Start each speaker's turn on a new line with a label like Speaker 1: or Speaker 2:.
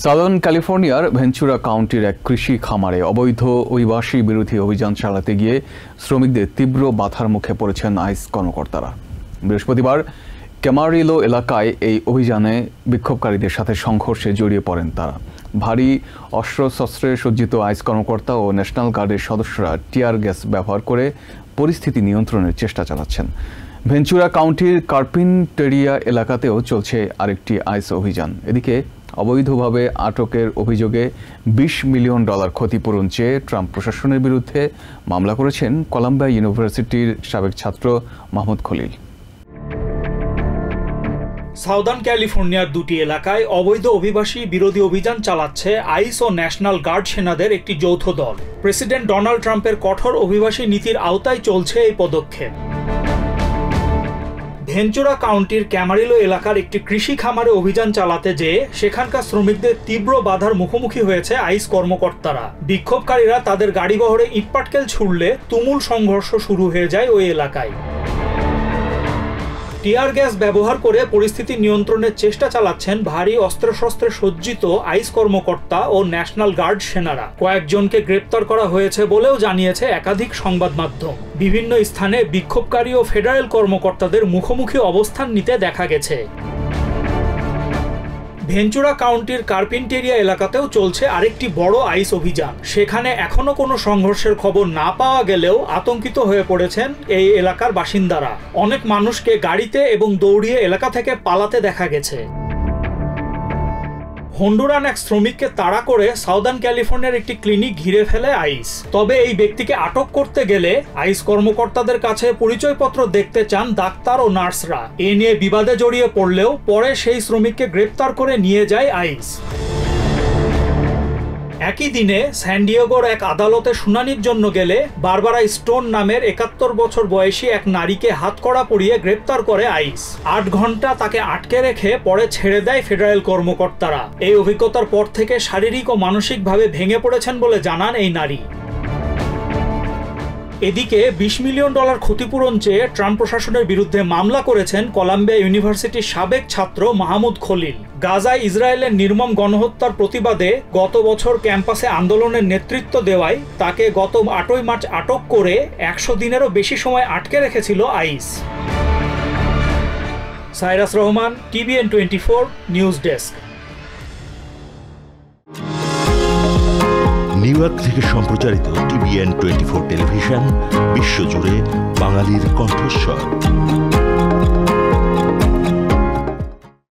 Speaker 1: Southern ক্যালিফোর্নিয়ার Ventura কাউন্টির এক কৃষি খামারে অবৈধ অভিবাসী বিরোধী অভিযান চালাতে গিয়ে শ্রমিকদের তীব্র বাধার মুখে পড়েছেন আইস কর্মকর্তারা। বৃহস্পতিবার ক্যামারিলো এলাকায় এই অভিযানে বিক্ষোভকারীদের সাথে সংঘর্ষে জড়িয়ে পড়েন তারা। ভারী অস্ত্রশস্ত্রে সজ্জিত আইস কর্মকর্তা ও ন্যাশনাল গার্ডের সদস্যরা টিয়ার গ্যাস ব্যবহার করে পরিস্থিতি নিয়ন্ত্রণের চেষ্টা চালাচ্ছেন। ভেঞ্চুরা কাউন্টির কার্পিনটেরিয়া এলাকাতেও চলছে আরেকটি আইস অভিযান। এদিকে অবৈধভাবে আটকের অভিযোগে $20 মিলিয়ন ক্ষতিপূরণ চেয়ে ট্রাম্প প্রশাসনের বিরুদ্ধে মামলা করেছেন কলাম্বিয়া ইউনিভার্সিটির সাবেক ছাত্র মাহমুদ খলিল।
Speaker 2: সাউদার্ন ক্যালিফোর্নিয়ার দুটি এলাকায় অবৈধ অভিবাসী বিরোধী অভিযান চালাচ্ছে আইস ও ন্যাশনাল গার্ড সেনাদের একটি যৌথ দল। প্রেসিডেন্ট ডোনাল্ড ট্রাম্পের কঠোর অভিবাসী নীতির আওতায় চলছে এই পদক্ষেপ। ভেঞ্চুরা কাউন্টির ক্যামারিলো এলাকার একটি কৃষি খামারে অভিযান চালাতে যেয়ে সেখানকার শ্রমিকদের তীব্র বাধার মুখোমুখি হয়েছে আইস কর্মকর্তারা। বিক্ষোভকারীরা তাদের গাড়িবহরে ইটপাটকেল ছুড়লে তুমুল সংঘর্ষ শুরু হয়ে যায় ওই এলাকায়। টিয়ার গ্যাস ব্যবহার করে পরিস্থিতি নিয়ন্ত্রণের চেষ্টা চালাচ্ছেন ভারী অস্ত্রশস্ত্রে সজ্জিত আইস কর্মকর্তা ও ন্যাশনাল গার্ড সেনারা। কয়েকজনকে গ্রেপ্তার করা হয়েছে বলেও জানিয়েছে একাধিক সংবাদ মাধ্যম। বিভিন্ন স্থানে বিক্ষোভকারী ও ফেডারেল কর্মকর্তাদের মুখোমুখি অবস্থান নিতে দেখা গেছে। ভেঞ্চুরা কাউন্টির কার্পিনটেরিয়া এলাকাতেও চলছে আরেকটি বড় আইস অভিযান। সেখানে এখনো কোনো সংঘর্ষের খবর না পাওয়া গেলেও আতঙ্কিত হয়ে পড়েছেন এই এলাকার বাসিন্দারা। অনেক মানুষকে গাড়িতে এবং দৌড়িয়ে এলাকা থেকে পালাতে দেখা গেছে। হন্ডুরান এক শ্রমিককে তাড়া করে সাউদার্ন ক্যালিফোর্নিয়ার একটি ক্লিনিক ঘিরে ফেলে আইস। তবে এই ব্যক্তিকে আটক করতে গেলে আইস কর্মকর্তাদের কাছে পরিচয়পত্র দেখতে চান ডাক্তার ও নার্সরা। এ নিয়ে বিবাদে জড়িয়ে পড়লেও পরে সেই শ্রমিককে গ্রেপ্তার করে নিয়ে যায় আইস। একই দিনে স্যান ডিয়েগোর এক আদালতে শুনানির জন্য গেলে বারবারা স্টোন নামের 71 বছর বয়সী এক নারীকে হাতকড়া পরিয়ে গ্রেপ্তার করে আইস। 8 ঘন্টা তাকে আটকে রেখে পরে ছেড়ে দেয় ফেডারেল কর্মকর্তারা। এই অভিজ্ঞতার পর থেকে শারীরিক ও মানসিকভাবে ভেঙে পড়েছেন বলে জানান এই নারী। এদিকে $20 মিলিয়ন ক্ষতিপূরণ চেয়ে ট্রাম্প প্রশাসনের বিরুদ্ধে মামলা করেছেন কলাম্বিয়া ইউনিভার্সিটির সাবেক ছাত্র মাহমুদ খলিল। গাজায় ইসরায়েলের নির্মম গণহত্যার প্রতিবাদে গত বছর ক্যাম্পাসে আন্দোলনের নেতৃত্ব দেওয়ায় তাকে গত 8 মার্চ আটক করে 100 দিনেরও বেশি সময় আটকে রেখেছিল ice. Cyrus Rahman, TVN 24 news desk.
Speaker 3: New York থেকে সম্প্রচারিত TVN 24 টেলিভিশন বিশ্বজুড়ে বাঙালির কণ্ঠস্বর।